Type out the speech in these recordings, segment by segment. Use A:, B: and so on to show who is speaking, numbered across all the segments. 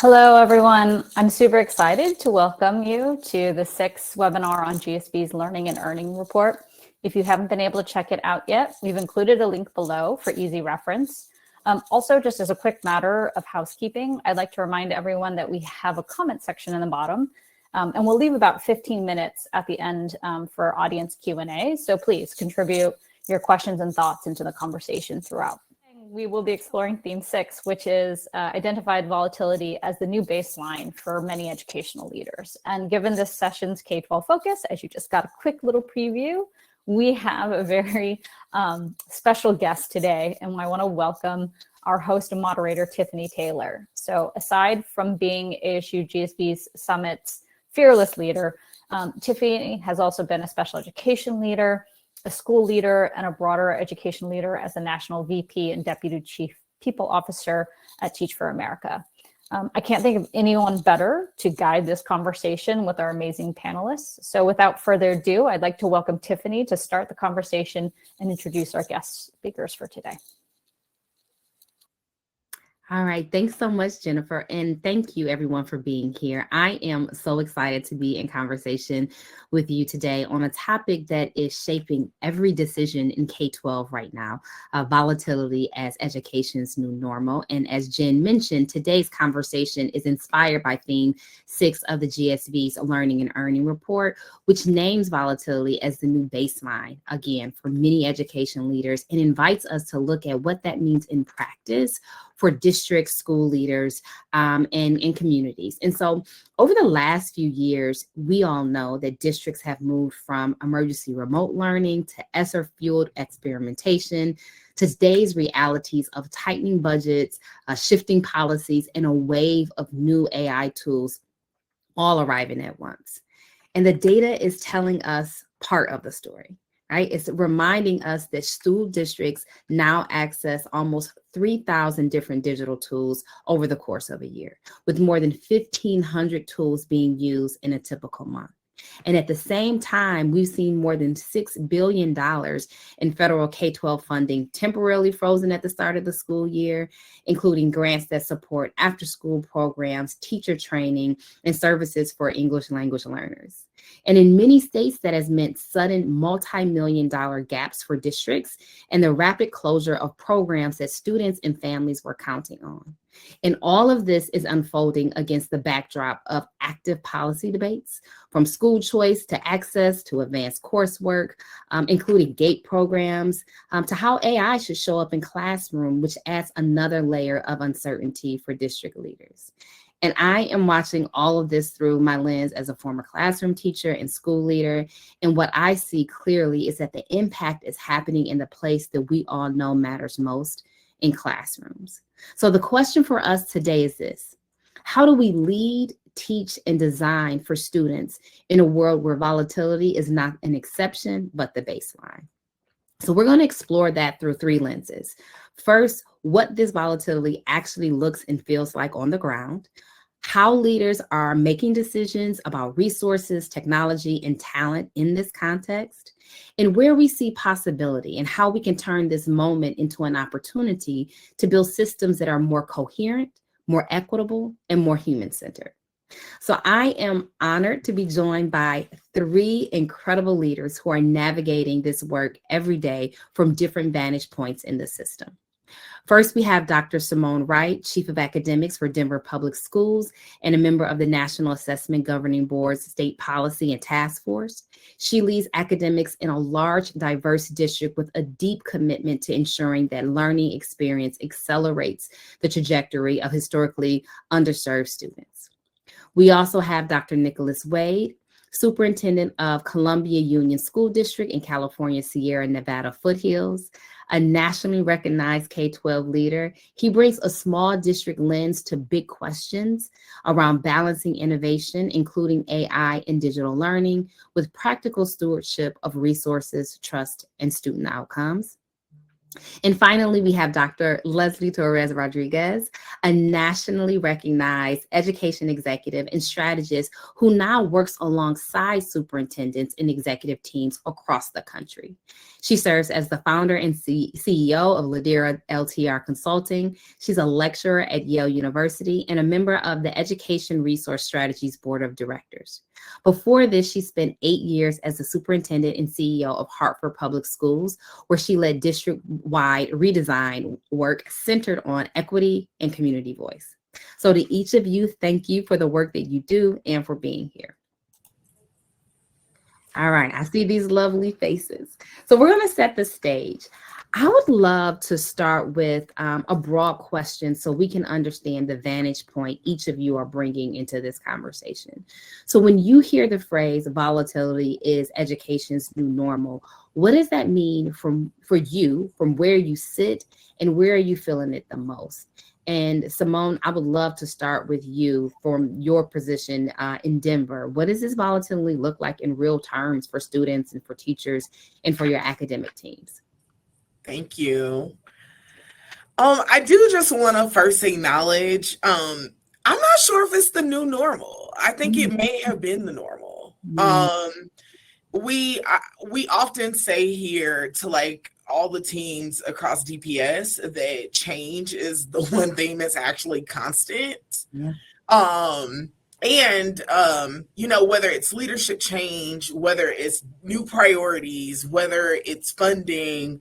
A: Hello, everyone. I'm super excited to welcome you to the 6th webinar on GSV's Learning and Earning Report. If you haven't been able to check it out yet, we've included a link below for easy reference. Also, just as a quick matter of housekeeping, I'd like to remind everyone that we have a comment section in the bottom, and we'll leave about 15 minutes at the end for audience Q&A. So please contribute your questions and thoughts into the conversation throughout. We will be exploring theme 6, which is identified volatility as the new baseline for many educational leaders. And given this session's K-12 focus, as you just got a quick little preview, we have a very special guest today, and I want to welcome our host and moderator, Tiffany Taylor. So aside from being ASU+GSV Summit's fearless leader, Tiffany has also been a special education leader, a school leader, and a broader education leader as a national VP and Deputy Chief People Officer at Teach for America. I can't think of anyone better to guide this conversation with our amazing panelists. So without further ado, I'd like to welcome Tiffany to start the conversation and introduce our guest speakers for today.
B: All right, thanks so much, Jennifer, and thank you everyone for being here. I am so excited to be in conversation with you today on a topic that is shaping every decision in K-12 right now, volatility as education's new normal. And as Jen mentioned, today's conversation is inspired by theme 6 of the GSV's Learning and Earning Report, which names volatility as the new baseline, again, for many education leaders, and invites us to look at what that means in practice for districts, school leaders, and in communities. And so over the last few years, we all know that districts have moved from emergency remote learning to ESSER-fueled experimentation to today's realities of tightening budgets, shifting policies, and a wave of new AI tools all arriving at once. And the data is telling us part of the story. Right? It's reminding us that school districts now access almost 3,000 different digital tools over the course of a year, with more than 1,500 tools being used in a typical month. And at the same time, we've seen more than $6 billion in federal K-12 funding temporarily frozen at the start of the school year, including grants that support after-school programs, teacher training, and services for English language learners. And in many states, that has meant sudden multi-million-dollar gaps for districts and the rapid closure of programs that students and families were counting on. And all of this is unfolding against the backdrop of active policy debates, from school choice to access to advanced coursework, including GATE programs, to how AI should show up in classroom, which adds another layer of uncertainty for district leaders. And I am watching all of this through my lens as a former classroom teacher and school leader. And what I see clearly is that the impact is happening in the place that we all know matters most, in classrooms. So the question for us today is this: how do we lead, teach, and design for students in a world where volatility is not an exception, but the baseline? So we're going to explore that through 3 lenses. First, what this volatility actually looks and feels like on the ground, how leaders are making decisions about resources, technology, and talent in this context, and where we see possibility and how we can turn this moment into an opportunity to build systems that are more coherent, more equitable, and more human-centered. So I am honored to be joined by 3 incredible leaders who are navigating this work every day from different vantage points in the system. First, we have Dr. Simone Wright, Chief of Academics for Denver Public Schools and a member of the National Assessment Governing Board's State Policy and Task Force. She leads academics in a large, diverse district with a deep commitment to ensuring that learning experience accelerates the trajectory of historically underserved students. We also have Dr. Nicolas Wade, Superintendent of Columbia Union School District in California Sierra Nevada Foothills, a nationally recognized K-12 leader. He brings a small district lens to big questions around balancing innovation, including AI and digital learning, with practical stewardship of resources, trust, and student outcomes. And finally, we have Dr. Leslie Torres-Rodríguez, a nationally recognized education executive and strategist who now works alongside superintendents and executive teams across the country. She serves as the founder and CEO of Ladera LTR Consulting. She's a lecturer at Yale University and a member of the Education Resource Strategies Board of Directors. Before this, she spent 8 years as the superintendent and CEO of Hartford Public Schools, where she led district-wide redesign work centered on equity and community voice. So to each of you, thank you for the work that you do and for being here. All right, I see these lovely faces. So we're going to set the stage. I would love to start with a broad question so we can understand the vantage point each of you are bringing into this conversation. So when you hear the phrase volatility is education's new normal, what does that mean for you, from where you sit, and where are you feeling it the most? And Simone, I would love to start with you from your position in Denver. What does this volatility look like in real terms for students and for teachers and for your academic teams?
C: Thank you. I do just want to first acknowledge, I'm not sure if it's the new normal. I think it may have been the normal. We often say here to like all the teams across DPS that change is the one thing that's actually constant.
B: Yeah.
C: You know, whether it's leadership change, whether it's new priorities, whether it's funding,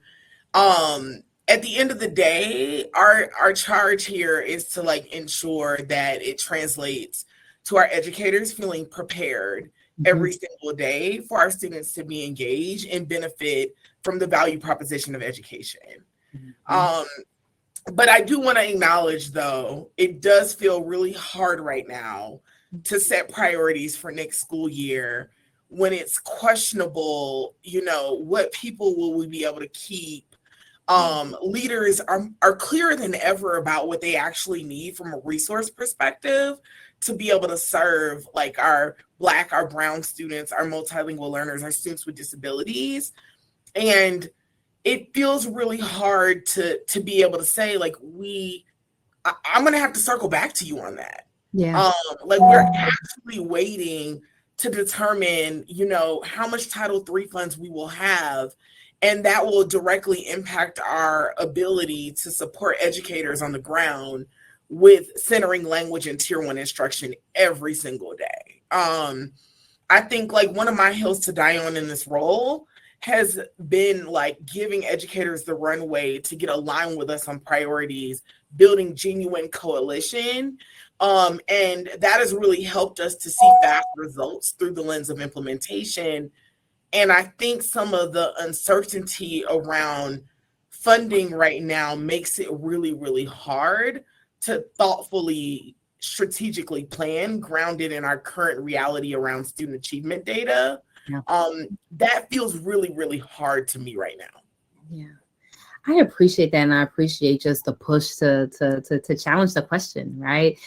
C: at the end of the day, our charge here is to like ensure that it translates to our educators feeling prepared every single day for our students to be engaged and benefit from the value proposition of education. But I do want to acknowledge, though, it does feel really hard right now to set priorities for next school year when it's questionable, you know, what people will we be able to keep. Leaders are clearer than ever about what they actually need from a resource perspective to be able to serve like our Black, our brown students, our multilingual learners, our students with disabilities. And it feels really hard to be able to say, like, I'm going to have to circle back to you on that.
B: Yeah.
C: Like we're actually waiting to determine, you know, how much Title III funds we will have. And that will directly impact our ability to support educators on the ground with centering language and Tier 1 instruction every single day. I think like one of my hills to die on in this role has been like giving educators the runway to get aligned with us on priorities, building genuine coalition. And that has really helped us to see fast results through the lens of implementation. And I think some of the uncertainty around funding right now makes it really, really hard to thoughtfully, strategically plan, grounded in our current reality around student achievement data.
B: Yeah.
C: That feels really, really hard to me right now.
B: Yeah. I appreciate that, and I appreciate just the push to challenge the question, right?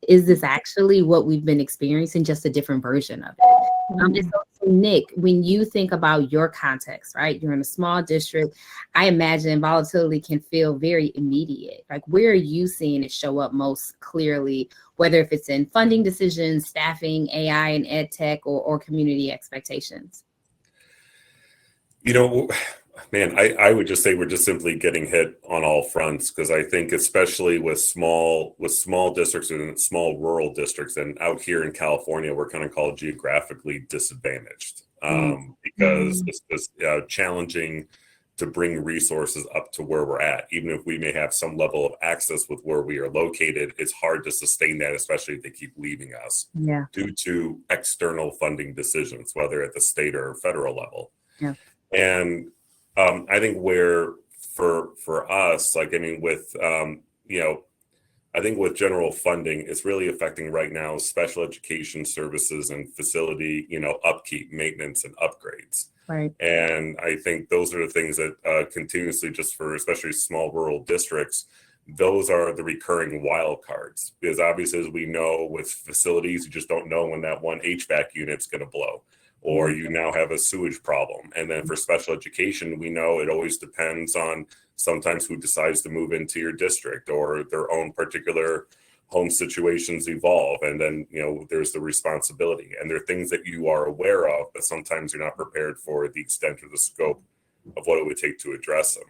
B: Is this actually what we've been experiencing, just a different version of it? And so, Nick, when you think about your context, right? You're in a small district. I imagine volatility can feel very immediate. Like, where are you seeing it show up most clearly, whether if it's in funding decisions, staffing, AI and ed tech, or community expectations?
D: You know, man, I would just say we're just simply getting hit on all fronts, because I think especially with small districts and small rural districts, and out here in California, we're kind of called geographically disadvantaged because it's challenging to bring resources up to where we're at. Even if we may have some level of access with where we are located, it's hard to sustain that, especially if they keep leaving us due to external funding decisions, whether at the state or federal level.
B: Yeah.
D: And I think where for us, like, I mean, with, I think with general funding, it's really affecting right now special education services and facility, upkeep, maintenance, and upgrades.
B: Right.
D: And I think those are the things that continuously, just for especially small rural districts, those are the recurring wild cards. Because obviously, as we know, with facilities, you just don't know when that one HVAC unit's going to blow, or you now have a sewage problem. And then for special education, we know it always depends on sometimes who decides to move into your district, or their own particular home situations evolve. And then, there's the responsibility, and there are things that you are aware of, but sometimes you're not prepared for the extent or the scope of what it would take to address them.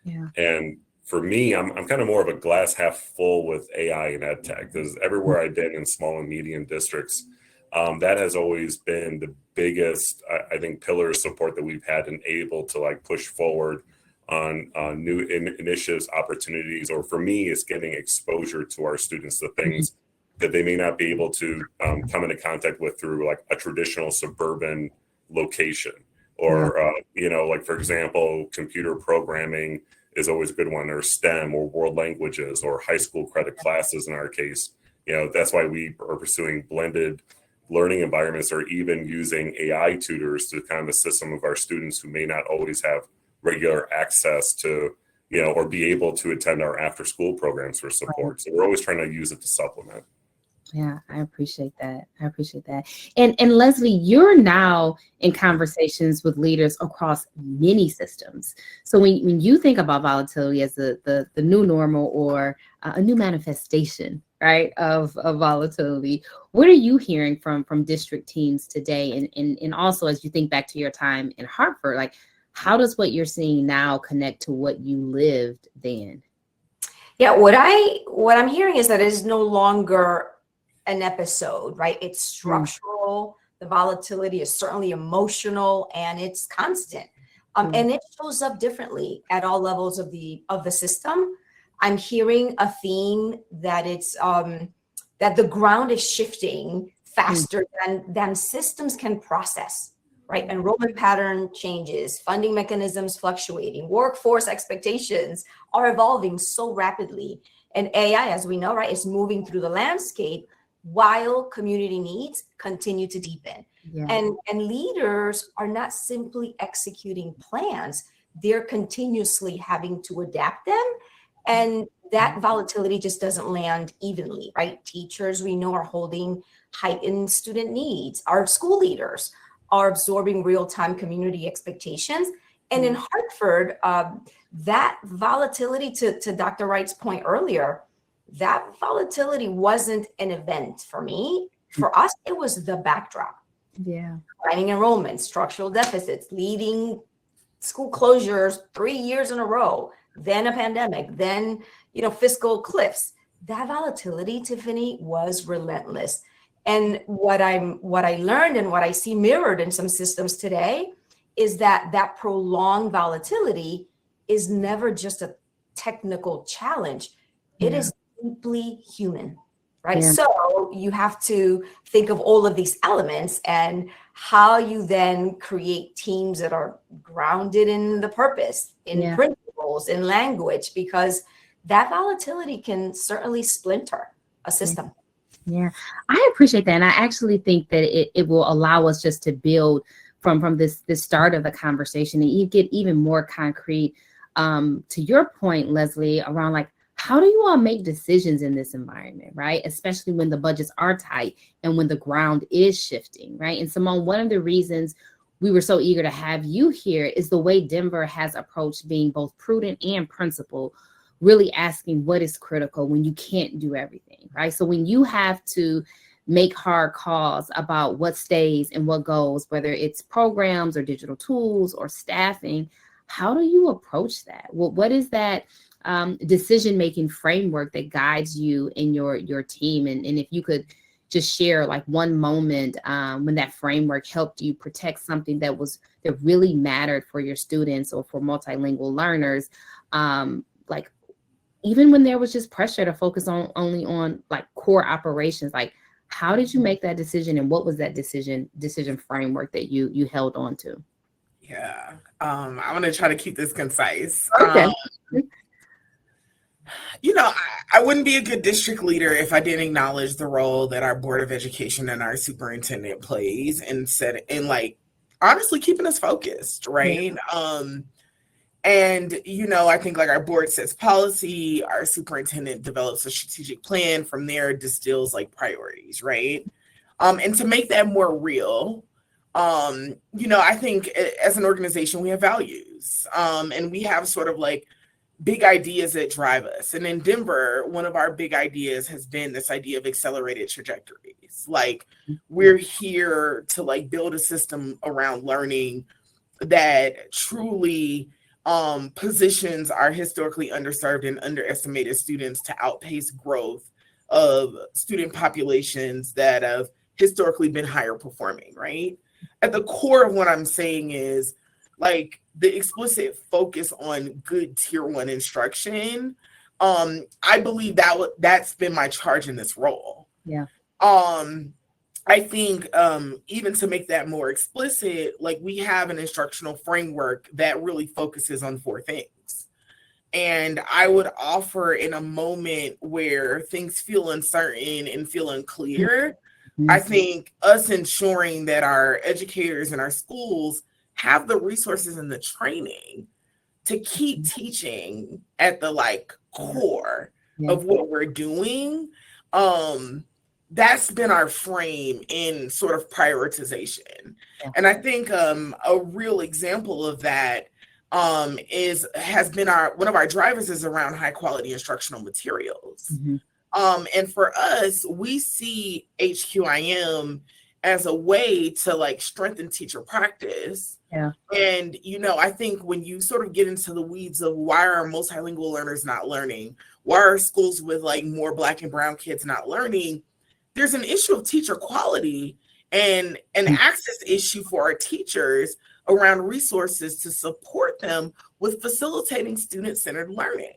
B: Yeah.
D: And for me, I'm kind of more of a glass half full with AI and ed tech, because everywhere I've been in small and medium districts, that has always been the biggest, I think, pillar of support that we've had and able to like push forward on new initiatives, opportunities, or for me, it's getting exposure to our students to things that they may not be able to come into contact with through like a traditional suburban location. Or, like, for example, computer programming is always a good one, or STEM, or world languages, or high school credit classes in our case. That's why we are pursuing blended learning environments, or even using AI tutors to kind of assist some of our students who may not always have regular access to, or be able to attend our after school programs for support. So we're always trying to use it to supplement.
B: Yeah, I appreciate that. And Leslie, you're now in conversations with leaders across many systems. So when you think about volatility as the new normal, or a new manifestation, right, of volatility, what are you hearing from district teams today? And also, as you think back to your time in Hartford, like, how does what you're seeing now connect to what you lived then?
E: Yeah, what I'm hearing is that it is no longer an episode, right? It's structural. The volatility is certainly emotional, and it's constant. And it shows up differently at all levels of the system. I'm hearing a theme that it's that the ground is shifting faster than systems can process, right? Enrollment pattern changes, funding mechanisms fluctuating, workforce expectations are evolving so rapidly. And AI, as we know, right, is moving through the landscape while community needs continue to deepen.
B: Yeah.
E: And leaders are not simply executing plans, they're continuously having to adapt them. And that volatility just doesn't land evenly, right? Teachers, we know, are holding heightened student needs. Our school leaders are absorbing real-time community expectations. And in Hartford, that volatility, to Dr. Wright's point earlier, that volatility wasn't an event for me. For us, it was the backdrop.
B: Yeah.
E: Declining enrollment, structural deficits, leading school closures 3 years in a row, then a pandemic, then fiscal cliffs. That volatility, Tiffany, was relentless. And what I learned, and what I see mirrored in some systems today, is that prolonged volatility is never just a technical challenge. It is deeply human, right?
B: Yeah.
E: So you have to think of all of these elements and how you then create teams that are grounded in the purpose, in principles, in language, because that volatility can certainly splinter a system.
B: Yeah, I appreciate that. And I actually think that it will allow us just to build from this start of the conversation, and you get even more concrete to your point, Leslie, around like, how do you all make decisions in this environment, right? Especially when the budgets are tight and when the ground is shifting, right? And Simone, one of the reasons we were so eager to have you here is the way Denver has approached being both prudent and principled, really asking what is critical when you can't do everything, right? So when you have to make hard calls about what stays and what goes, whether it's programs or digital tools or staffing, how do you approach that? What is that decision-making framework that guides you and your team? And if you could just share like one moment when that framework helped you protect something that really mattered for your students or for multilingual learners, like even when there was just pressure to focus only on like core operations, like how did you make that decision, and what was that decision framework that you held on to?
C: Yeah, I'm going to try to keep this concise.
B: Okay.
C: I wouldn't be a good district leader if I didn't acknowledge the role that our Board of Education and our superintendent plays in honestly keeping us focused, right? Yeah. And, I think like our board sets policy, our superintendent develops a strategic plan, from there distills like priorities, right? And to make that more real, I think as an organization, we have values, and we have sort of like big ideas that drive us. And in Denver, one of our big ideas has been this idea of accelerated trajectories. Like, we're here to like build a system around learning that truly positions our historically underserved and underestimated students to outpace growth of student populations that have historically been higher performing, right? At the core of what I'm saying is like the explicit focus on good tier 1 instruction. I believe that's been my charge in this role.
B: Yeah.
C: I think even to make that more explicit, like we have an instructional framework that really focuses on 4 things. And I would offer in a moment where things feel uncertain and feel unclear, I think us ensuring that our educators and our schools have the resources and the training to keep teaching at the like core of what we're doing. That's been our frame in sort of prioritization. And I think a real example of that has been one of our drivers is around high quality instructional materials. And for us, we see HQIM as a way to like strengthen teacher practice. And, you know, I think when you sort of get into the weeds of why are multilingual learners not learning, why are schools with like more Black and brown kids not learning, there's an issue of teacher quality and an access issue for our teachers around resources to support them with facilitating student-centered learning.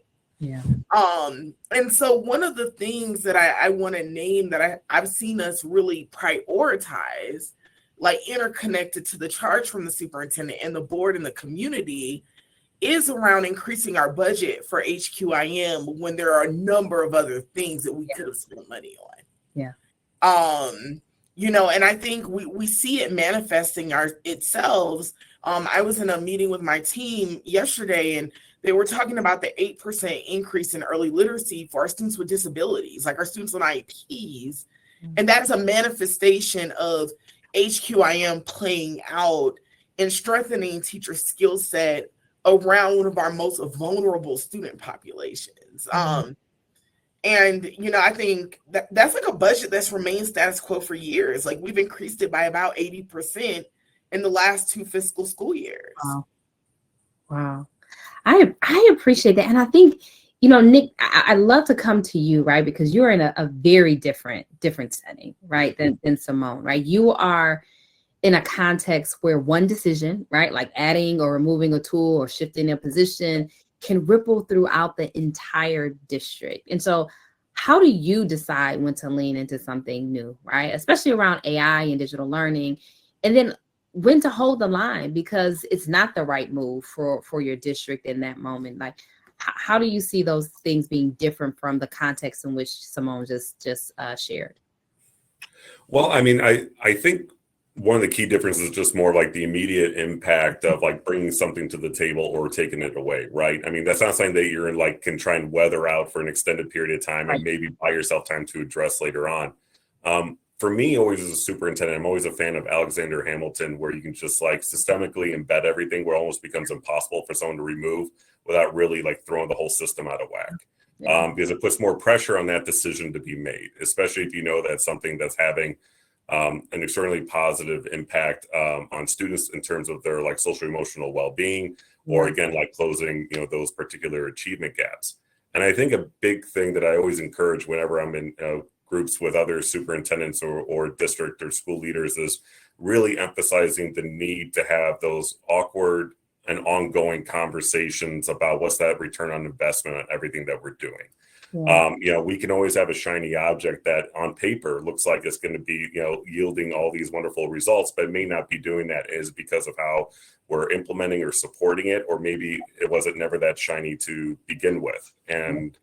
C: And so one of the things that I want to name that I've seen us really prioritize, like interconnected to the charge from the superintendent and the board and the community, is around increasing our budget for HQIM when there are a number of other things that we could have spent money on. You know, and I think we see it manifesting itself. I was in a meeting with my team yesterday, and they were talking about the 8% increase in early literacy for our students with disabilities, like our students on IEPs. And that's a manifestation of HQIM playing out and strengthening teacher skill set around one of our most vulnerable student populations. And, you know, I think that's like a budget that's remained status quo for years. Like we've increased it by about 80% in the last 2 fiscal school years.
B: Wow. I appreciate that. And I think, you know, Nick, I love to come to you, right? Because you're in a very different setting, right? Than Simone, right? You are in a context where one decision, right? Like adding or removing a tool or shifting a position can ripple throughout the entire district. And so how do you decide when to lean into something new, right? Especially around AI and digital learning, and then when to hold the line because it's not the right move for your district in that moment. Like, how do you see those things being different from the context in which Simone just shared?
D: Well, I mean, I think one of the key differences is just more like the immediate impact of like bringing something to the table or taking it away, right? I mean, that's not something that you're like can try and weather out for an extended period of time and maybe buy yourself time to address later on. For me, always as a superintendent, I'm always a fan of Alexander Hamilton, where you can just like systemically embed everything where it almost becomes impossible for someone to remove without really like throwing the whole system out of whack. Because it puts more pressure on that decision to be made, especially if you know that's something that's having an extremely positive impact on students in terms of their like social emotional well-being, or again, like closing, you know, those particular achievement gaps. And I think a big thing that I always encourage whenever I'm in groups with other superintendents or district or school leaders is really emphasizing the need to have those awkward and ongoing conversations about what's that return on investment on everything that we're doing. You know, we can always have a shiny object that on paper looks like it's going to be, you know, yielding all these wonderful results, but it may not be doing that is because of how we're implementing or supporting it, or maybe it wasn't never that shiny to begin with. And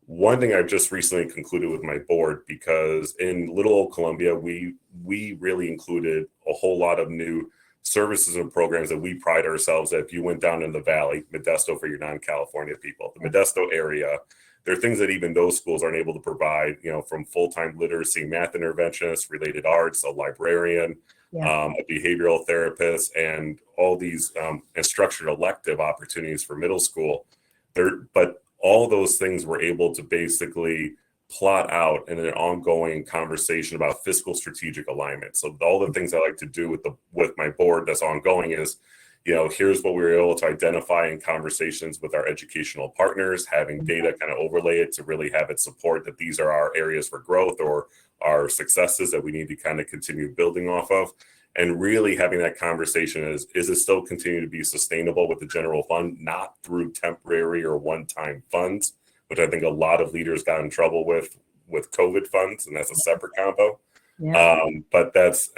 D: one thing I've just recently concluded with my board, because in Little Old Columbia, we really included a whole lot of new services and programs that we pride ourselves that if you went down in the valley, Modesto for your non-California people, the Modesto area, there are things that even those schools aren't able to provide, you know, from full-time literacy, math interventionist, related arts, a librarian, a behavioral therapist, and all these and structured elective opportunities for middle school. But all those things were able to basically plot out in an ongoing conversation about fiscal strategic alignment. So all the things I like to do with my board that's ongoing is, here's what we were able to identify in conversations with our educational partners, having data kind of overlay it to really have it support that these are our areas for growth or our successes that we need to kind of continue building off of. And really having that conversation is it still continue to be sustainable with the general fund, not through temporary or one-time funds, which I think a lot of leaders got in trouble with COVID funds, and that's a separate combo.
B: Yeah.
D: But that's,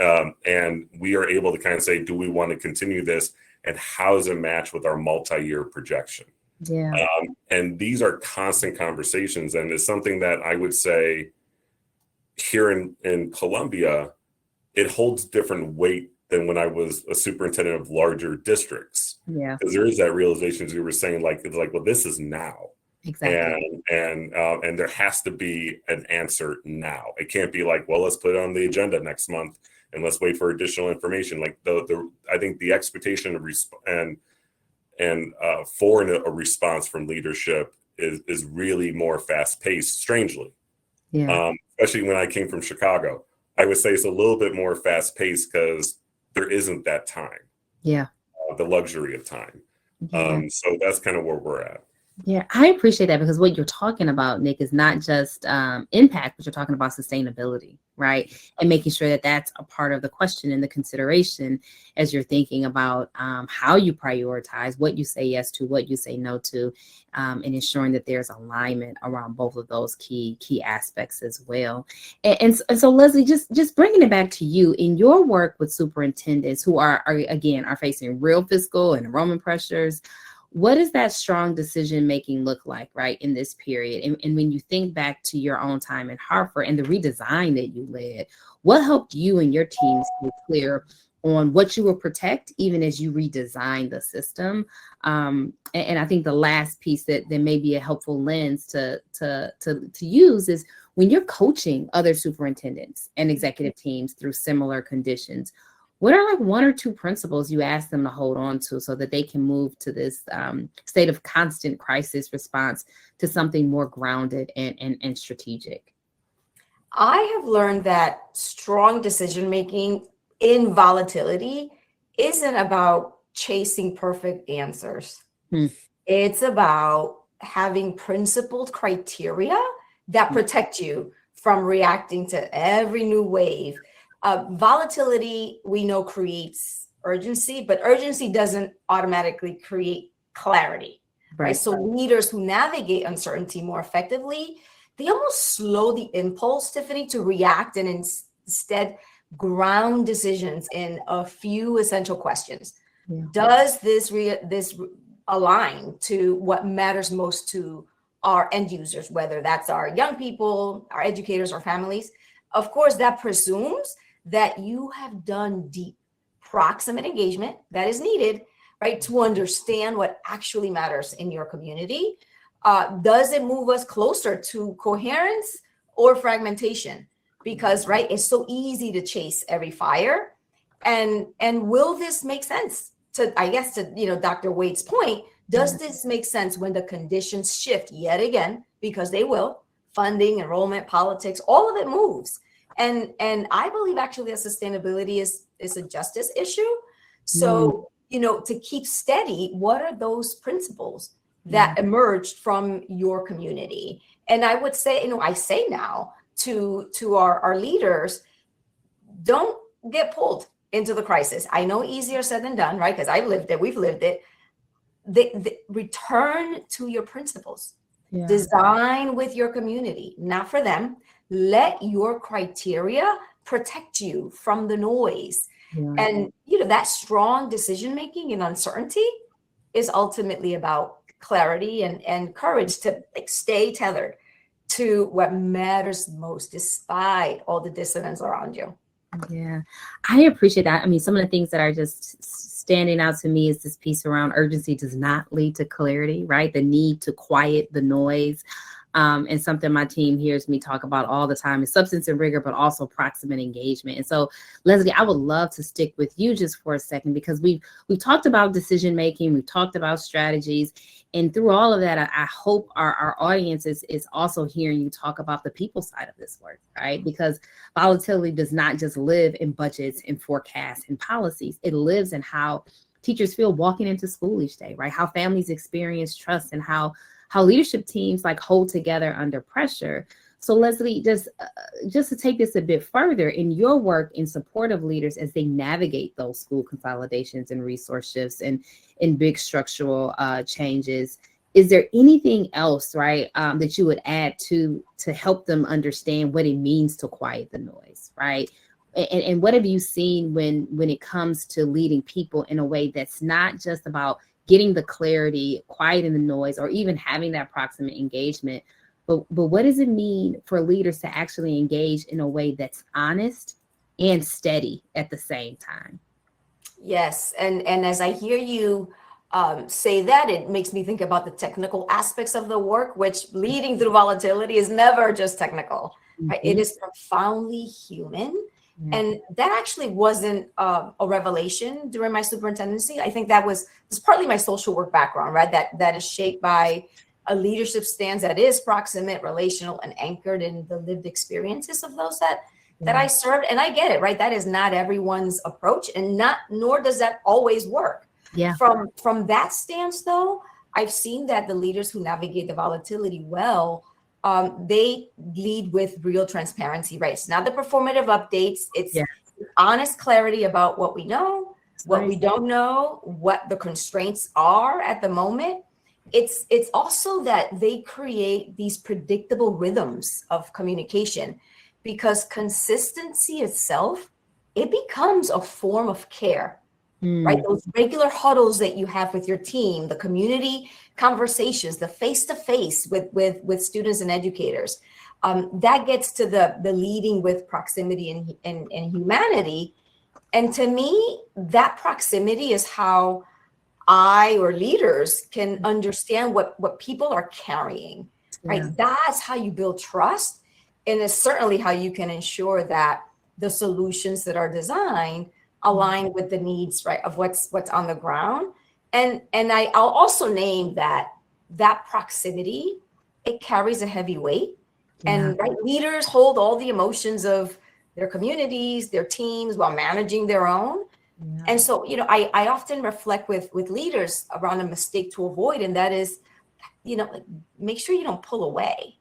D: and we are able to kind of say, do we want to continue this? And how does it match with our multi-year projection?
B: Yeah.
D: And these are constant conversations. And it's something that I would say here in Columbia, it holds different weight than when I was a superintendent of larger districts.
B: Yeah.
D: Because there is that realization, as you were saying, well, this is now.
B: Exactly.
D: And there has to be an answer now. It can't be like, well, let's put it on the agenda next month and let's wait for additional information. Like I think the expectation of for a response from leadership is really more fast paced, strangely.
B: Yeah.
D: Especially when I came from Chicago, I would say it's a little bit more fast paced because there isn't that time.
B: Yeah.
D: The luxury of time.
B: Yeah.
D: So that's kind of where we're at.
B: Yeah, I appreciate that, because what you're talking about, Nick, is not just impact, but you're talking about sustainability, right? And making sure that that's a part of the question and the consideration as you're thinking about how you prioritize, what you say yes to, what you say no to, and ensuring that there's alignment around both of those key aspects as well. And so, Leslie, just bringing it back to you in your work with superintendents who are facing real fiscal and enrollment pressures. What does that strong decision making look like, right, in this period? And when you think back to your own time in Hartford and the redesign that you led, what helped you and your teams be clear on what you will protect, even as you redesign the system? And I think the last piece that may be a helpful lens to use is when you're coaching other superintendents and executive teams through similar conditions. What are like one or two principles you ask them to hold on to so that they can move to this state of constant crisis response to something more grounded and strategic?
E: I have learned that strong decision-making in volatility isn't about chasing perfect answers. It's about having principled criteria that protect you from reacting to every new wave. Volatility, we know, creates urgency, but urgency doesn't automatically create clarity, right? So leaders who navigate uncertainty more effectively, they almost slow the impulse, Tiffany, to react and instead ground decisions in a few essential questions. Yeah. Does this align to what matters most to our end users, whether that's our young people, our educators, or families? Of course, that presumes that you have done deep proximate engagement that is needed, right, to understand what actually matters in your community. Does it move us closer to coherence or fragmentation? Because, right, it's so easy to chase every fire. And will this make sense? To Dr. Wade's point, does this make sense when the conditions shift yet again? Because they will. Funding, enrollment, politics, all of it moves. And I believe actually that sustainability is a justice issue. So, to keep steady, what are those principles that emerged from your community? And I would say, I say now to our leaders, don't get pulled into the crisis. I know easier said than done, right? Because I've lived it, we've lived it. Return to your principles. Yeah. Design with your community, not for them. Let your criteria protect you from the noise. Yeah. And that strong decision making in uncertainty is ultimately about clarity and courage to stay tethered to what matters most, despite all the dissonance around you.
B: Yeah, I appreciate that. I mean, some of the things that are just standing out to me is this piece around urgency does not lead to clarity, right? The need to quiet the noise. And something my team hears me talk about all the time is substance and rigor, but also proximate engagement. And so, Leslie, I would love to stick with you just for a second, because we've talked about decision making, we've talked about strategies, and through all of that, I hope our audience is also hearing you talk about the people side of this work, right? Because volatility does not just live in budgets and forecasts and policies. It lives in how teachers feel walking into school each day, right? How families experience trust, and how leadership teams like hold together under pressure. So Leslie, just to take this a bit further, in your work in support of leaders as they navigate those school consolidations and resource shifts and in big structural changes, is there anything else, right, that you would add to help them understand what it means to quiet the noise, right? And what have you seen when it comes to leading people in a way that's not just about getting the clarity, quieting the noise, or even having that proximate engagement, but what does it mean for leaders to actually engage in a way that's honest and steady at the same time?
E: Yes, and as I hear you say that, it makes me think about the technical aspects of the work, which leading through volatility is never just technical, right? It is profoundly human. And that actually wasn't a revelation during my superintendency. I think that was partly my social work background, right? That is shaped by a leadership stance that is proximate, relational, and anchored in the lived experiences of those that I served. And I get it, right? That is not everyone's approach, and nor does that always work.
B: Yeah.
E: From that stance, though, I've seen that the leaders who navigate the volatility well, they lead with real transparency, right? It's not the performative updates. It's honest clarity about what we know, what we don't know, what the constraints are at the moment. It's also that they create these predictable rhythms of communication, because consistency itself, it becomes a form of care. Right? Those regular huddles that you have with your team, the community conversations, the face-to-face with students and educators, that gets to the leading with proximity and humanity. And to me, that proximity is how I or leaders can understand what people are carrying, right? That's how you build trust. And it's certainly how you can ensure that the solutions that are designed align with the needs, right, of what's on the ground. And I'll also name that proximity, it carries a heavy weight. And right, leaders hold all the emotions of their communities, their teams, while managing their own. And so, I often reflect with leaders around a mistake to avoid, and that is, make sure you don't pull away.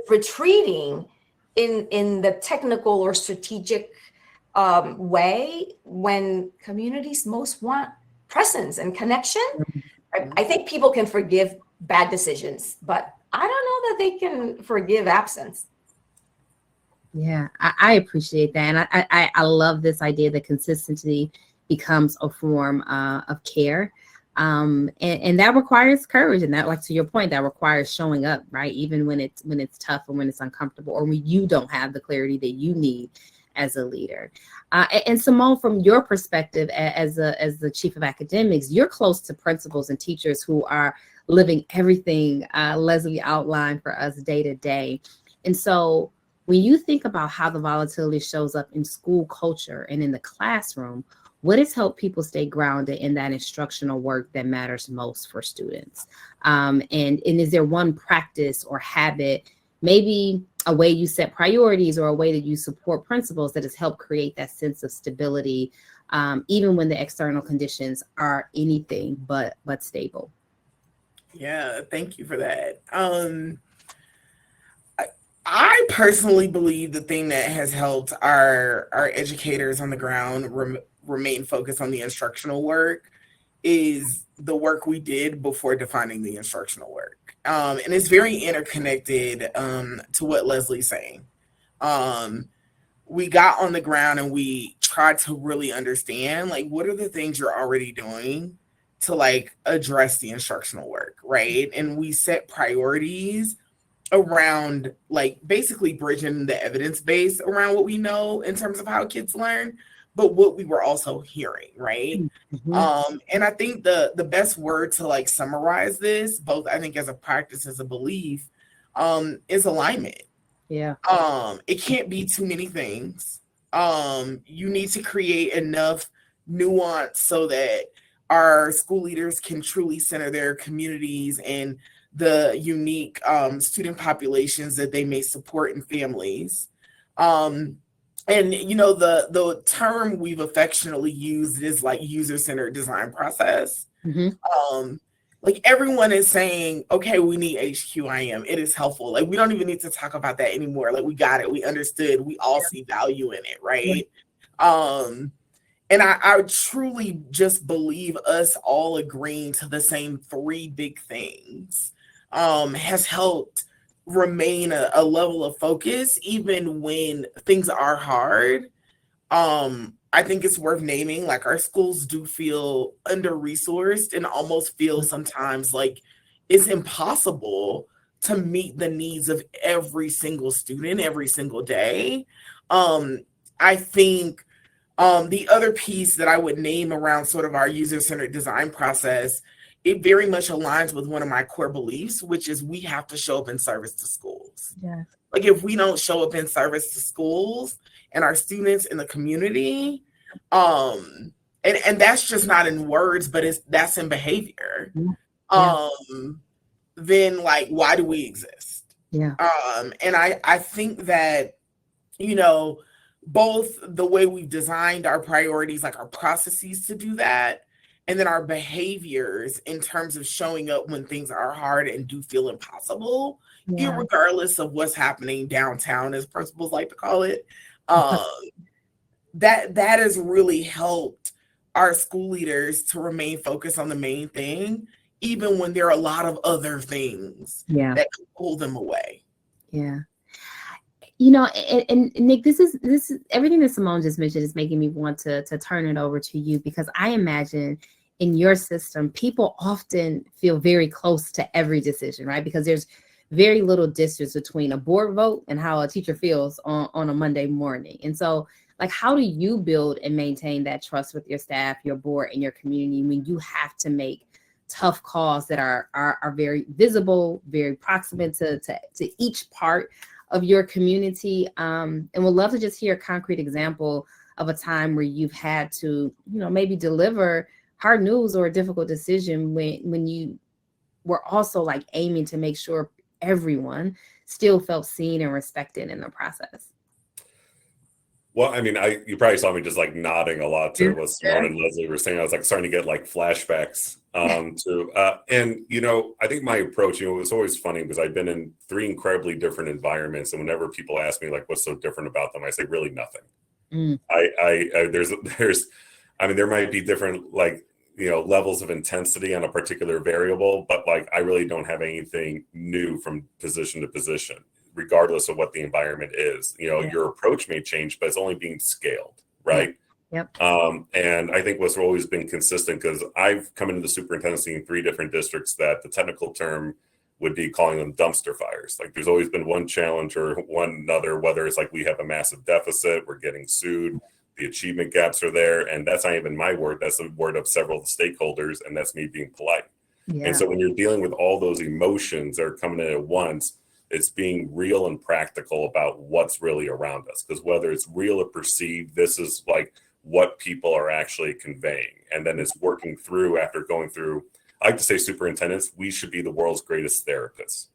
E: Retreating in the technical or strategic way when communities most want presence and connection. I think people can forgive bad decisions, but I don't know that they can forgive absence.
B: Yeah, I appreciate that. And I love this idea that consistency becomes a form of care. And that requires courage. And that, like to your point, that requires showing up, right? Even when it's tough or when it's uncomfortable, or when you don't have the clarity that you need as a leader. And Simone, from your perspective as the chief of academics, you're close to principals and teachers who are living everything Leslie outlined for us day to day. And so when you think about how the volatility shows up in school culture and in the classroom, what has helped people stay grounded in that instructional work that matters most for students? And is there one practice or habit, maybe a way you set priorities or a way that you support principals, that has helped create that sense of stability, even when the external conditions are anything but stable?
C: Yeah, thank you for that. I personally believe the thing that has helped our educators on the ground remain focused on the instructional work is the work we did before defining the instructional work. And it's very interconnected to what Leslie's saying. We got on the ground and we tried to really understand, like, what are the things you're already doing to like address the instructional work, right? And we set priorities around like basically bridging the evidence base around what we know in terms of how kids learn, but what we were also hearing, right? And I think the best word to like summarize this, both I think as a practice, as a belief, is alignment.
B: Yeah.
C: It can't be too many things. You need to create enough nuance so that our school leaders can truly center their communities and the unique student populations that they may support in families. And the term we've affectionately used is like user-centered design process. Like everyone is saying, okay, we need HQIM. It is helpful. Like we don't even need to talk about that anymore. Like we got it. We understood. We all see value in it, right? And I truly just believe us all agreeing to the same three big things has helped remain a level of focus even when things are hard. I think it's worth naming, like our schools do feel under-resourced and almost feel sometimes like it's impossible to meet the needs of every single student every single day. I think the other piece that I would name around sort of our user-centered design process, it very much aligns with one of my core beliefs, which is we have to show up in service to schools.
B: Yeah.
C: Like if we don't show up in service to schools and our students in the community, and that's just not in words, but that's in behavior. Then like, why do we exist?
B: Yeah.
C: And I think that, both the way we've designed our priorities, like our processes to do that, and then our behaviors in terms of showing up when things are hard and do feel impossible, irregardless of what's happening downtown, as principals like to call it. That has really helped our school leaders to remain focused on the main thing, even when there are a lot of other things that can pull them away.
B: Yeah. And Nick, this is everything that Simone just mentioned is making me want to turn it over to you, because I imagine in your system, people often feel very close to every decision, right? Because there's very little distance between a board vote and how a teacher feels on a Monday morning. And so, like, how do you build and maintain that trust with your staff, your board, and your community when you have to make tough calls that are very visible, very proximate to each part of your community? And we'd love to just hear a concrete example of a time where you've had to, maybe deliver hard news or a difficult decision when you were also like aiming to make sure everyone still felt seen and respected in the process.
D: Well, I mean, you probably saw me just like nodding a lot to what Simone and Leslie were saying. I was like starting to get like flashbacks and I think my approach, it was always funny because I've been in 3 incredibly different environments, and whenever people ask me like what's so different about them, I say really nothing. There might be different levels of intensity on a particular variable, but like I really don't have anything new from position to position, regardless of what the environment is. Your approach may change, but it's only being scaled, right?
B: Yep.
D: And I think what's always been consistent, because I've come into the superintendency in 3 different districts that the technical term would be calling them dumpster fires. Like there's always been one challenge or one another, whether it's like we have a massive deficit, we're getting sued, the achievement gaps are there, and that's not even my word, that's the word of several stakeholders, and that's me being polite. And so when you're dealing with all those emotions that are coming in at once, it's being real and practical about what's really around us. Because whether it's real or perceived, this is like what people are actually conveying. And then it's working through after going through, I like to say superintendents, we should be the world's greatest therapists.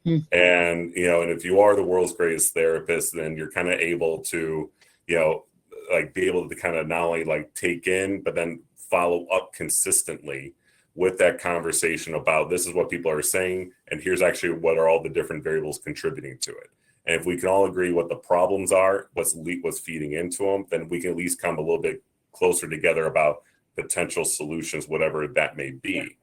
D: And, and if you are the world's greatest therapist, then you're kind of able to, be able to kind of not only like take in, but then follow up consistently with that conversation about this is what people are saying, and here's actually what are all the different variables contributing to it. And if we can all agree what the problems are, what's feeding into them, then we can at least come a little bit closer together about potential solutions, whatever that may be.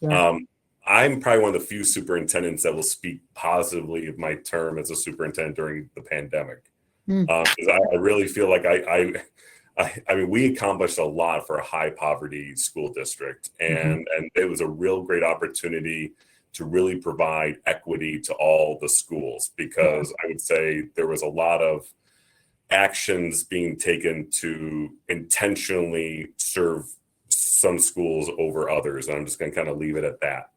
D: I'm probably one of the few superintendents that will speak positively of my term as a superintendent during the pandemic. Because I really feel like I mean, we accomplished a lot for a high poverty school district, and it was a real great opportunity to really provide equity to all the schools, because I would say there was a lot of actions being taken to intentionally serve some schools over others. And I'm just going to kind of leave it at that.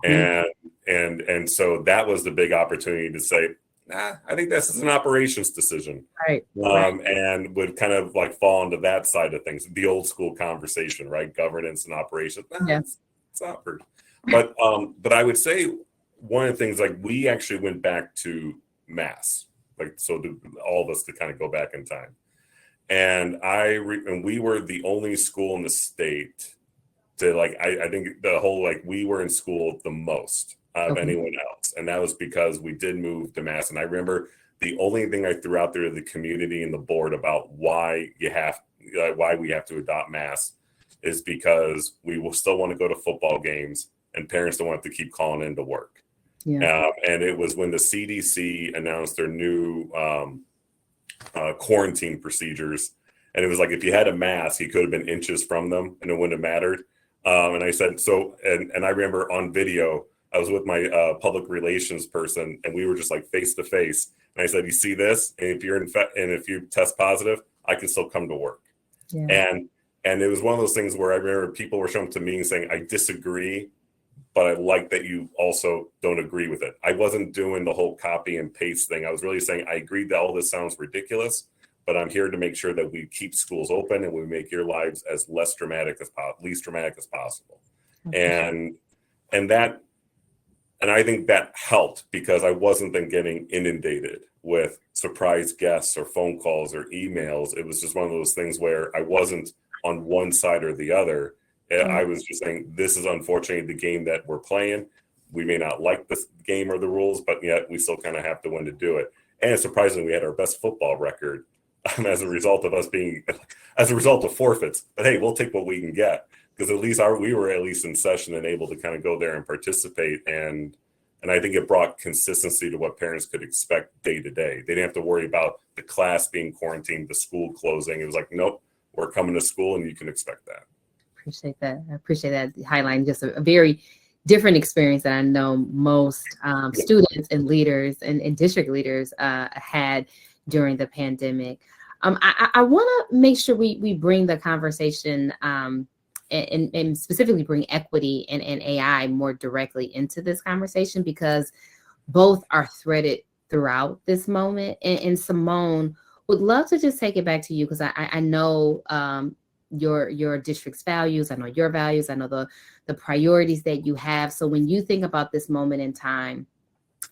D: And so that was the big opportunity to say, nah, I think this is an operations decision.
B: Right.
D: And would kind of like fall into that side of things, the old school conversation, right? Governance and operations. Nah, it's not for, but I would say one of the things, like, we actually went back to mass, like, so all of us to kind of go back in time. And and we were the only school in the state to, like, I think the whole, like, we were in school the most of anyone else. And that was because we did move to mass. And I remember the only thing I threw out there to the community and the board about why we have to adopt mass is because we will still want to go to football games and parents don't want to keep calling in to work. And it was when the CDC announced their new quarantine procedures. And it was like, if you had a mask, you could have been inches from them and it wouldn't have mattered. And I said, so, and I remember on video, I was with my public relations person and we were just like face to face. And I said, you see this? And if you're and if you test positive, I can still come to work. And it was one of those things where I remember people were showing up to me and saying, I disagree, but I like that you also don't agree with it. I wasn't doing the whole copy and paste thing. I was really saying, I agree that all this sounds ridiculous, but I'm here to make sure that we keep schools open and we make your lives as least dramatic as possible. And I think that helped because I wasn't then getting inundated with surprise guests or phone calls or emails. It was just one of those things where I wasn't on one side or the other. I was just saying, this is unfortunately the game that we're playing. We may not like this game or the rules, but yet we still kind of have to win to do it. And surprisingly, we had our best football record as a result of forfeits. But hey, we'll take what we can get because at least we were at least in session and able to kind of go there and participate. And I think it brought consistency to what parents could expect day to day. They didn't have to worry about the class being quarantined, the school closing. It was like, nope, we're coming to school and you can expect that.
B: Appreciate that. I appreciate that highlighting just a very different experience that I know most students and leaders and district leaders had during the pandemic. I want to make sure we bring the conversation and specifically bring equity and AI more directly into this conversation because both are threaded throughout this moment. And Simone, would love to just take it back to you because I know your district's values, I know your values, I know the priorities that you have. So when you think about this moment in time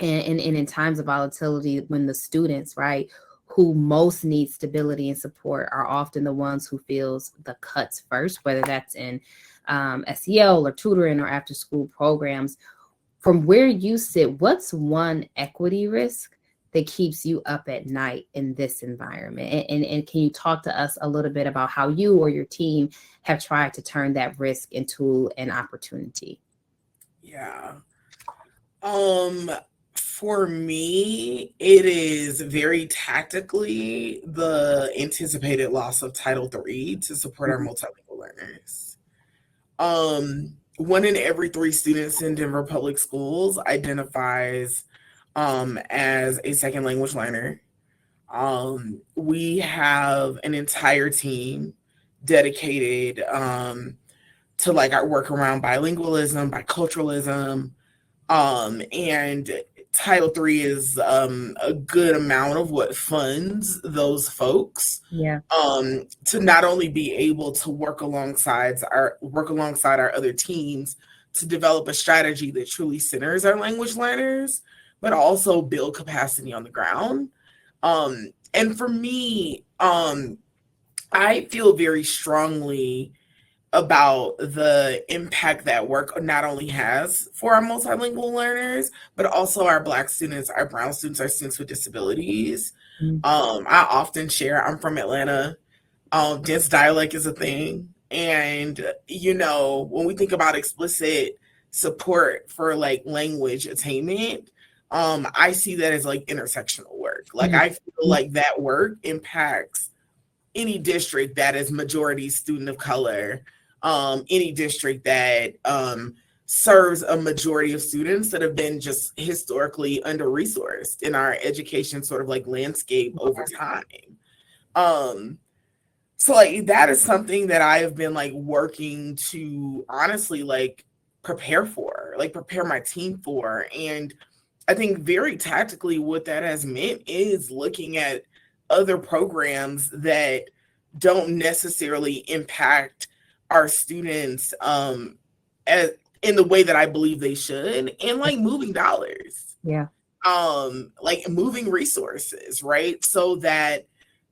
B: and in times of volatility, when the students, right, who most need stability and support are often the ones who feels the cuts first, whether that's in SEL or tutoring or after school programs. From where you sit, what's one equity risk that keeps you up at night in this environment? And can you talk to us a little bit about how you or your team have tried to turn that risk into an opportunity?
C: Yeah. For me, it is very tactically the anticipated loss of Title III to support our multilingual learners. 1 in every 3 students in Denver public schools identifies as a second language learner. We have an entire team dedicated to like our work around bilingualism, biculturalism, and Title III is a good amount of what funds those folks to not only be able to work alongside our other teams to develop a strategy that truly centers our language learners, but also build capacity on the ground. And for me, I feel very strongly about the impact that work not only has for our multilingual learners, but also our Black students, our brown students, our students with disabilities. I often share, I'm from Atlanta. Dense dialect is a thing. And, you know, when we think about explicit support for like language attainment, I see that as like intersectional work. Like I feel like that work impacts any district that is majority student of color, any district that serves a majority of students that have been just historically under-resourced in our education sort of like landscape over time. So like that is something that I have been like working to honestly like prepare for. for, like prepare my team for. And I think very tactically what that has meant is looking at other programs that don't necessarily impact our students in the way that I believe they should, and like moving dollars.
B: Yeah.
C: Like moving resources, right? So that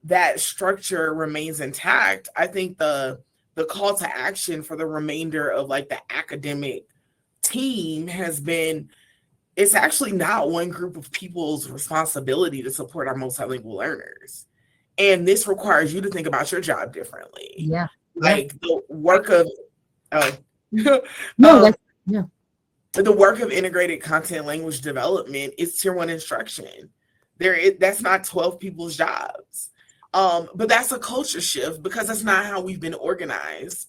C: that structure remains intact. I think the call to action for the remainder of like the academic team has been, it's actually not one group of people's responsibility to support our multilingual learners. And this requires you to think about your job differently.
B: Yeah.
C: Like the work of
B: No,
C: the work of integrated content language development is tier 1 instruction. That's not 12 people's jobs. But that's a culture shift because that's not how we've been organized.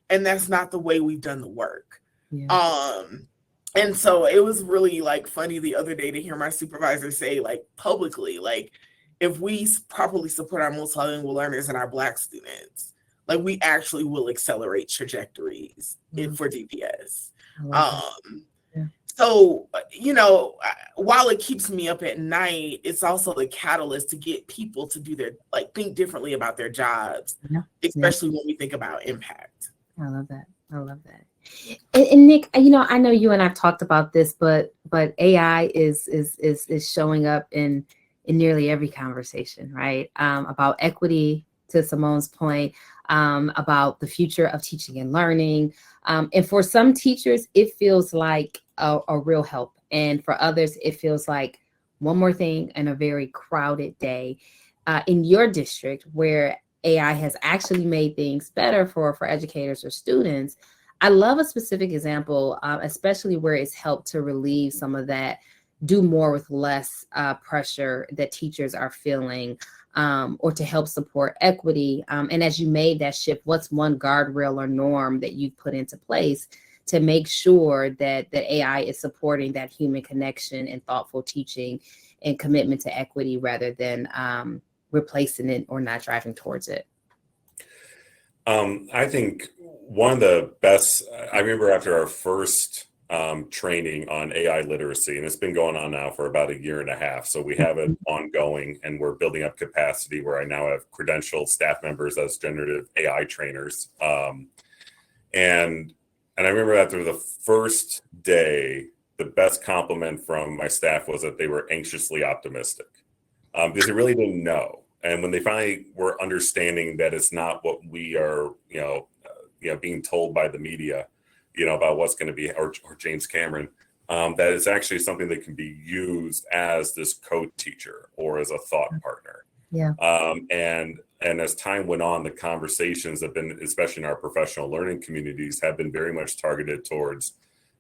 C: And that's not the way we've done the work.
B: Yeah.
C: And so it was really like funny the other day to hear my supervisor say like publicly, like if we properly support our multilingual learners and our Black students, like we actually will accelerate trajectories for DPS. So, you know, while it keeps me up at night, it's also the catalyst to get people to do their, like, think differently about their jobs, especially when we think about impact.
B: I love that. I love that. And Nick, you know, I know you and I've talked about this, but AI is showing up in nearly every conversation, right? About equity, to Simone's point, about the future of teaching and learning. And for some teachers, it feels like a real help. And for others, it feels like one more thing in a very crowded day. In your district, where AI has actually made things better for educators or students, I love a specific example, especially where it's helped to relieve some of that do more with less pressure that teachers are feeling, or to help support equity. And as you made that shift, what's one guardrail or norm that you've put into place to make sure that AI is supporting that human connection and thoughtful teaching and commitment to equity rather than replacing it or not driving towards it?
D: I think one of the best, I remember after our first training on AI literacy, and it's been going on now for about 1.5 years. So we have it ongoing and we're building up capacity where I now have credentialed staff members as generative AI trainers. And I remember after the first day, the best compliment from my staff was that they were anxiously optimistic because they really didn't know. And when they finally were understanding that it's not what we are, being told by the media, about what's going to be, or James Cameron, that it's actually something that can be used as this co-teacher or as a thought partner.
B: Yeah.
D: And as time went on, the conversations have been, especially in our professional learning communities, have been very much targeted towards,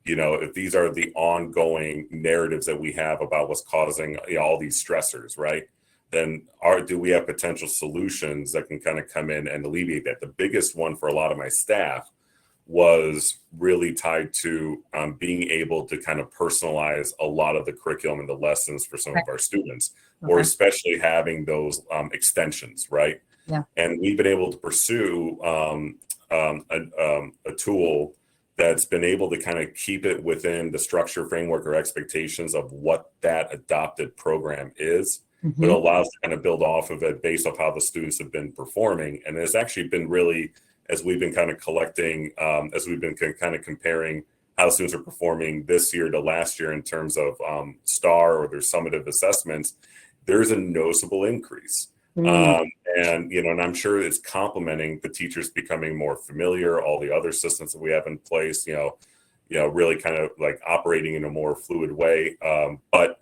D: if these are the ongoing narratives that we have about what's causing all these stressors, right? Then do we have potential solutions that can kind of come in and alleviate that? The biggest one for a lot of my staff was really tied to being able to kind of personalize a lot of the curriculum and the lessons for some of our students, or especially having those extensions, right?
B: Yeah.
D: And we've been able to pursue a tool that's been able to kind of keep it within the structure, framework, or expectations of what that adopted program is, but allows to kind of build off of it based off how the students have been performing. And it's actually been really, as we've been kind of collecting, as we've been kind of comparing how students are performing this year to last year in terms of STAR or their summative assessments, there's a noticeable increase. And I'm sure it's complementing the teachers becoming more familiar, all the other systems that we have in place, really kind of like operating in a more fluid way. But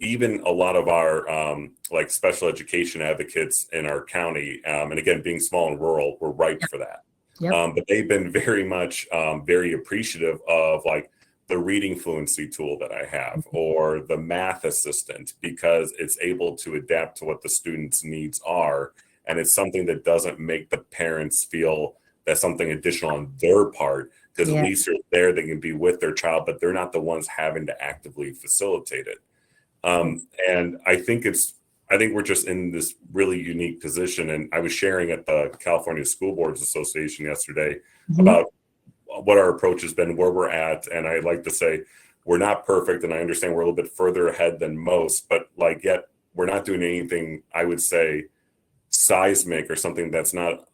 D: even a lot of our like special education advocates in our county, and again, being small and rural, we're ripe for that. But they've been very much very appreciative of like the reading fluency tool that I have, or the math assistant, because it's able to adapt to what the students' needs are. And it's something that doesn't make the parents feel that's something additional on their part, because at least they're there, they can be with their child, but they're not the ones having to actively facilitate it. And I think we're just in this really unique position. And I was sharing at the California School Boards Association yesterday about what our approach has been, where we're at. And I like to say we're not perfect, and I understand we're a little bit further ahead than most, but like yet we're not doing anything, I would say, seismic or something that's not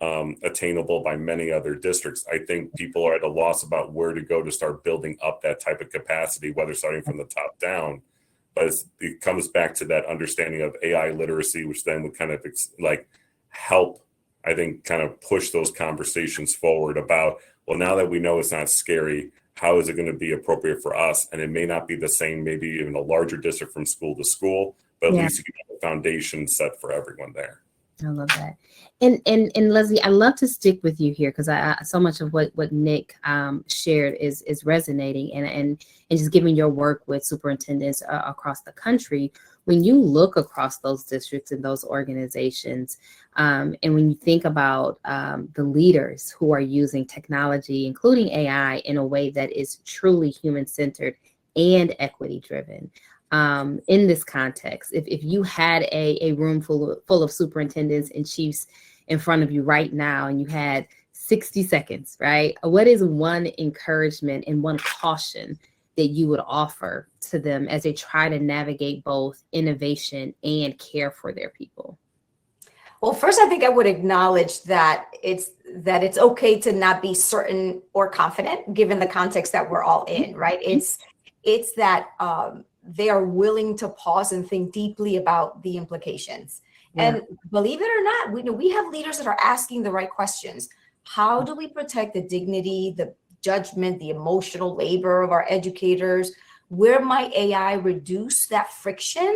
D: attainable by many other districts. I think people are at a loss about where to go to start building up that type of capacity, whether starting from the top down. But it comes back to that understanding of AI literacy, which then would kind of like help, I think, kind of push those conversations forward about, well, now that we know it's not scary, how is it going to be appropriate for us? And it may not be the same, maybe even a larger district from school to school, but at least you can have a foundation set for everyone there.
B: I love that. And Leslie, I love to stick with you here because I so much of what Nick shared is resonating, and just given your work with superintendents across the country. When you look across those districts and those organizations, and when you think about the leaders who are using technology, including AI, in a way that is truly human-centered and equity-driven, in this context, if you had a room full of superintendents and chiefs in front of you right now, and you had 60 seconds, right? What is one encouragement and one caution that you would offer to them as they try to navigate both innovation and care for their people?
E: Well, first, I think I would acknowledge that it's okay to not be certain or confident, given the context that we're all in, right? It's that they are willing to pause and think deeply about the implications. Yeah. And believe it or not, we have leaders that are asking the right questions. How do we protect the dignity, the judgment, the emotional labor of our educators? Where might AI reduce that friction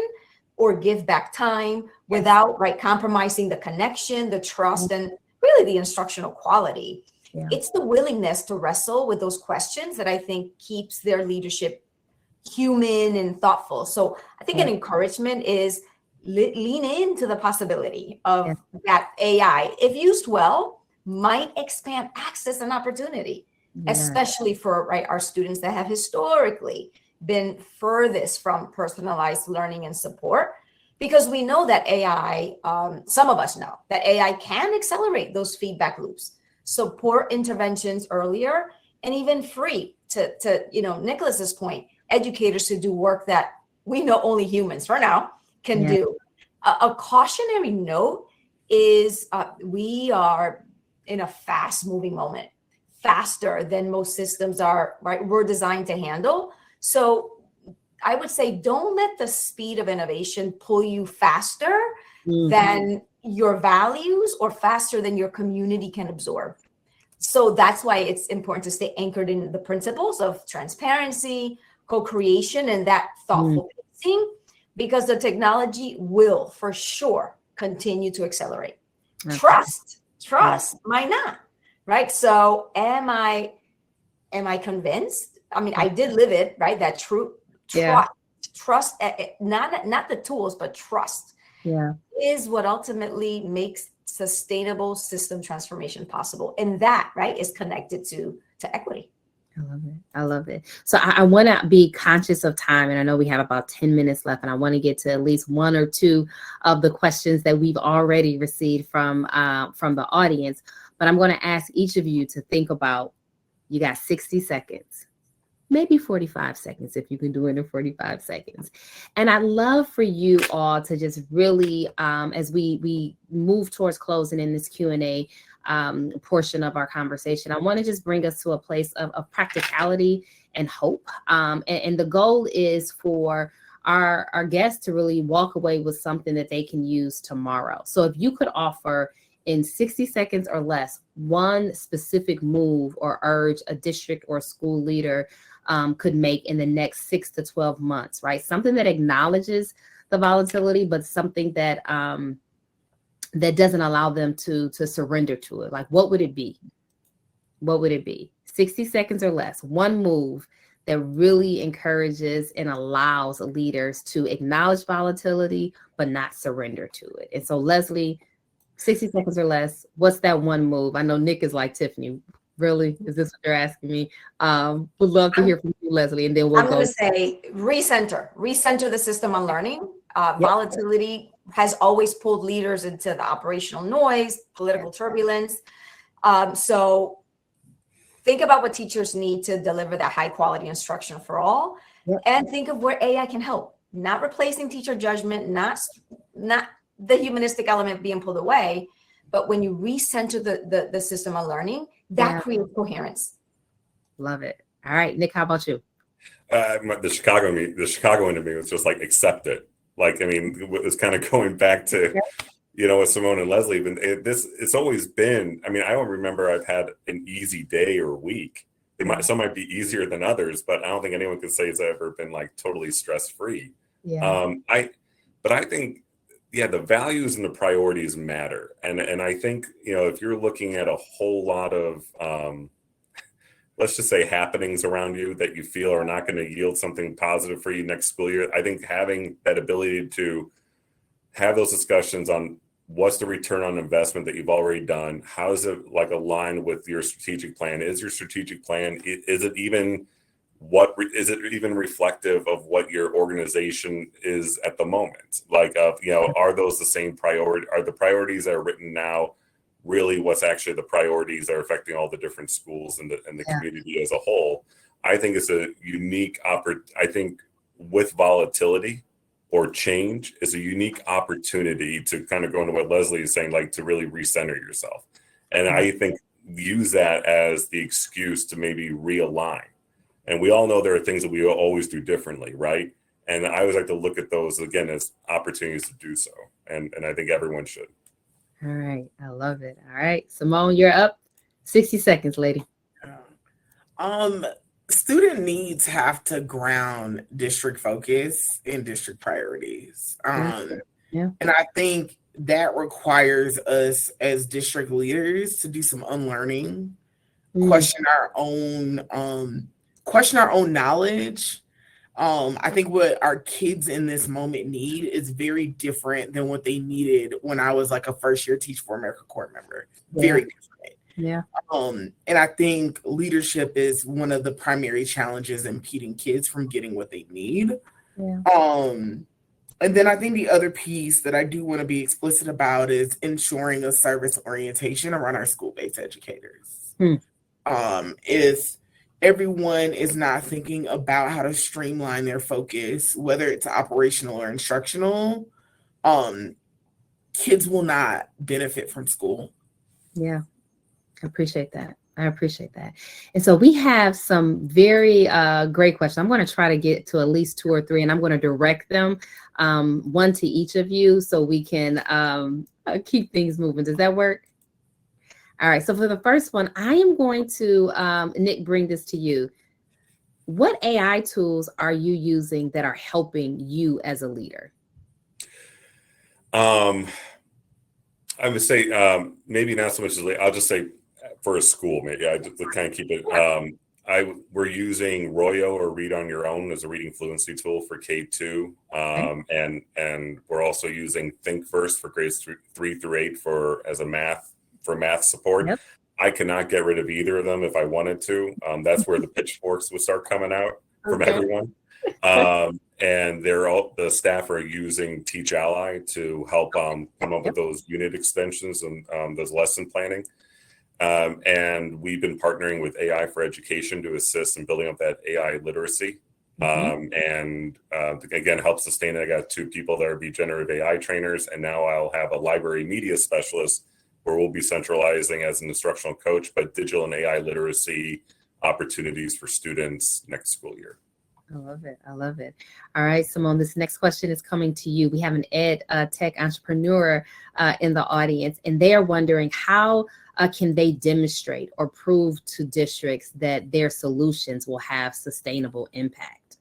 E: or give back time without compromising the connection, the trust, and really the instructional quality? Yeah. It's the willingness to wrestle with those questions that I think keeps their leadership human and thoughtful. So I think an encouragement is lean into the possibility of that AI, if used well, might expand access and opportunity, especially for our students that have historically been furthest from personalized learning and support, because we know that AI, some of us know that AI can accelerate those feedback loops, support interventions earlier, and even free to Nicolas's point, educators to do work that we know only humans for now can do. A cautionary note is we are in a fast moving moment, faster than most systems are, right? We're designed to handle. So I would say, don't let the speed of innovation pull you faster than your values or faster than your community can absorb. So that's why it's important to stay anchored in the principles of transparency, co-creation, and that thoughtful pacing, because the technology will for sure continue to accelerate. Trust, why not? Right? So am I convinced? I mean, I did live it, right? That trust, not the tools, but trust is what ultimately makes sustainable system transformation possible. And that, is connected to equity.
B: I love it. So I want to be conscious of time, and I know we have about 10 minutes left, and I want to get to at least one or two of the questions that we've already received from the audience. But I'm going to ask each of you to think about, you got 60 seconds, maybe 45 seconds if you can do it in 45 seconds. And I'd love for you all to just really, as we move towards closing in this Q&A portion of our conversation, I want to just bring us to a place of practicality and hope. And the goal is for our guests to really walk away with something that they can use tomorrow. So if you could offer in 60 seconds or less, one specific move or urge a district or school leader could make in the next 6 to 12 months, right? Something that acknowledges the volatility, but something that that doesn't allow them to surrender to it. Like, what would it be? What would it be? 60 seconds or less, one move that really encourages and allows leaders to acknowledge volatility, but not surrender to it. And so, Leslie, 60 seconds or less, what's that one move? I know Nick is like, Tiffany, really? Is this what you're asking me? Would love to hear from you, Leslie, and then we'll go.
E: I'm going to say recenter the system on learning. Volatility has always pulled leaders into the operational noise, political turbulence. So think about what teachers need to deliver that high quality instruction for all.
B: Yep.
E: And think of where AI can help, not replacing teacher judgment, not the humanistic element being pulled away, but when you recenter the system of learning, that creates coherence.
B: Love it. All right, Nick, how about you?
D: The Chicago into me was just like, accept it. Like, I mean, it was kind of going back to, with Simone and Leslie, but it's always been, I mean, I don't remember I've had an easy day or week. Some might be easier than others, but I don't think anyone could say it's ever been like totally stress-free.
B: Yeah.
D: But I think, the values and the priorities matter. And I think, if you're looking at a whole lot of, let's just say, happenings around you that you feel are not going to yield something positive for you next school year, I think having that ability to have those discussions on what's the return on investment that you've already done, how is it like aligned with your strategic plan? Is your strategic plan, is it even reflective of what your organization is at the moment? Like, are those the same priority? Are the priorities that are written now really what's actually the priorities that are affecting all the different schools and the community as a whole? I think it's a unique I think with volatility or change is a unique opportunity to kind of go into what Leslie is saying, like to really recenter yourself. And I think use that as the excuse to maybe realign. And we all know there are things that we will always do differently, right? And I always like to look at those again as opportunities to do so. And I think everyone should.
B: All right. I love it. All right. Simone, you're up. 60 seconds, lady.
C: Student needs have to ground district focus in district priorities. And I think that requires us as district leaders to do some unlearning, question our own knowledge. I think what our kids in this moment need is very different than what they needed when I was like a first year Teach for America Corps member. Very different.
B: Yeah.
C: And I think leadership is one of the primary challenges impeding kids from getting what they need.
B: Yeah.
C: And then I think the other piece that I do want to be explicit about is ensuring a service orientation around our school-based educators. If everyone is not thinking about how to streamline their focus, whether it's operational or instructional, kids will not benefit from school.
B: Yeah. I appreciate that. And so we have some very great questions. I'm going to try to get to at least 2 or 3, and I'm going to direct them one to each of you so we can keep things moving. Does that work? All right. So for the first one, I am going to, Nick, bring this to you. What AI tools are you using that are helping you as a leader?
D: I would say maybe not so much as I'll just say for a school, maybe I just kind of keep it. We're using Royo or Read on Your Own as a reading fluency tool for K2, and we're also using Think First for grades 3 through 8 as a math support. Yep. I cannot get rid of either of them if I wanted to. That's where the pitchforks would start coming out from everyone. And the staff are using Teach Ally to help come up with those unit extensions and those lesson planning. And we've been partnering with AI for Education to assist in building up that AI literacy. And again, help sustain it. I got 2 people that will be generative AI trainers, and now I'll have a library media specialist where we'll be centralizing as an instructional coach, but digital and AI literacy opportunities for students next school year.
B: I love it. All right, Simone, this next question is coming to you. We have an ed tech entrepreneur in the audience, and they are wondering how can they demonstrate or prove to districts that their solutions will have sustainable impact?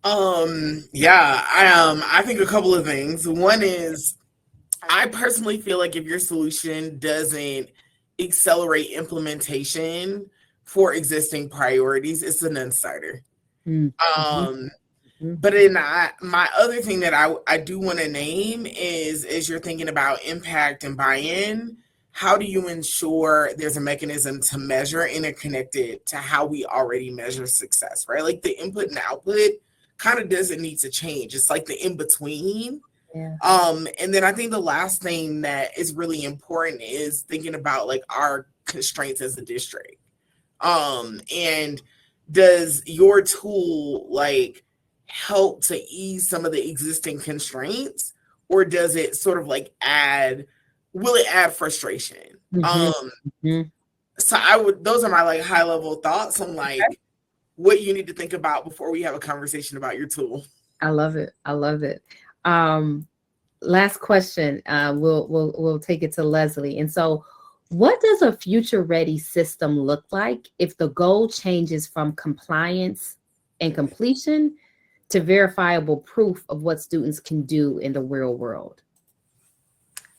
C: I think a couple of things. One is, I personally feel like if your solution doesn't accelerate implementation for existing priorities, it's a non-starter. But my other thing that I do want to name is, as you're thinking about impact and buy-in, how do you ensure there's a mechanism to measure interconnected to how we already measure success, right? Like the input and output kind of doesn't need to change. It's like the in-between.
B: Yeah.
C: And then I think the last thing that is really important is thinking about like our constraints as a district. And does your tool like help to ease some of the existing constraints, or does it sort of like will it add frustration? So those are my like high level thoughts on like what you need to think about before we have a conversation about your tool.
B: I love it. I love it. Last question. We'll take it to Leslie. And so, what does a future ready system look like if the goal changes from compliance and completion to verifiable proof of what students can do in the real world?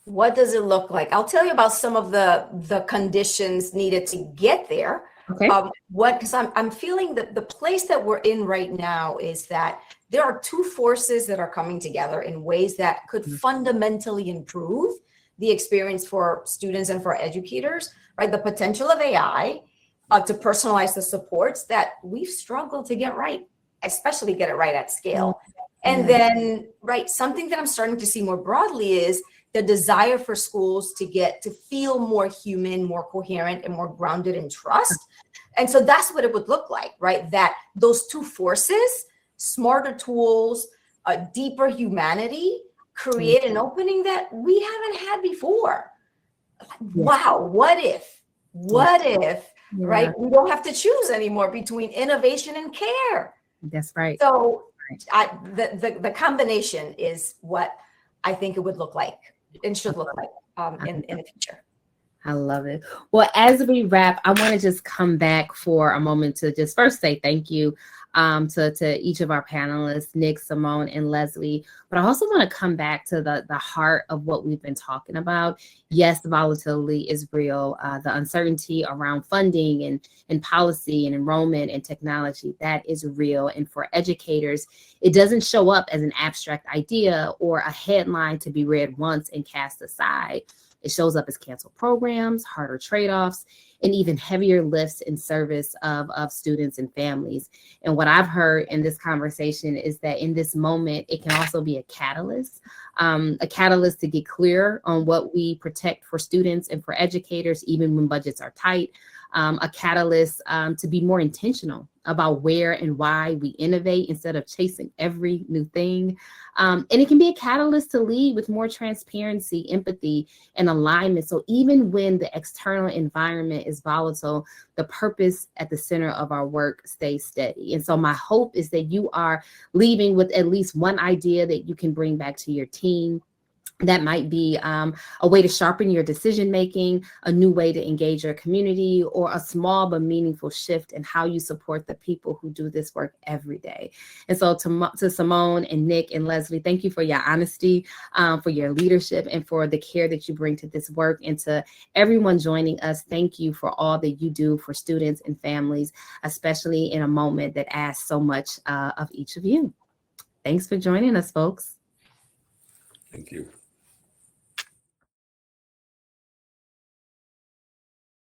E: What does it look like? I'll tell you about some of the conditions needed to get there.
B: Okay.
E: Because I'm feeling that the place that we're in right now is that there are two forces that are coming together in ways that could fundamentally improve the experience for students and for educators, right? The potential of AI to personalize the supports that we've struggled to get right, especially get it right at scale. And then, right, something that I'm starting to see more broadly is the desire for schools to feel more human, more coherent, and more grounded in trust. And so that's what it would look like, right? That those two forces, smarter tools, a deeper humanity, create an opening that we haven't had before. Wow, what if, right? We don't have to choose anymore between innovation and care.
B: That's right.
E: So the combination is what I think it would look like and should look like in the future.
B: I love it. Well, as we wrap, I want to just come back for a moment to just first say thank you to each of our panelists, Nick, Simone, and Leslie. But I also want to come back to the heart of what we've been talking about. Yes, volatility is real. The uncertainty around funding and policy and enrollment and technology, that is real. And for educators, it doesn't show up as an abstract idea or a headline to be read once and cast aside. It shows up as canceled programs, harder trade-offs, and even heavier lifts in service of students and families. And what I've heard in this conversation is that in this moment, it can also be a catalyst to get clear on what we protect for students and for educators, even when budgets are tight, a catalyst to be more intentional about where and why we innovate instead of chasing every new thing. And it can be a catalyst to lead with more transparency, empathy, and alignment. So even when the external environment is volatile, the purpose at the center of our work stays steady. And so my hope is that you are leaving with at least one idea that you can bring back to your team. That might be a way to sharpen your decision making, a new way to engage your community, or a small but meaningful shift in how you support the people who do this work every day. And so to Simone and Nick and Leslie, thank you for your honesty, for your leadership, and for the care that you bring to this work. And to everyone joining us, thank you for all that you do for students and families, especially in a moment that asks so much of each of you. Thanks for joining us, folks.
D: Thank you.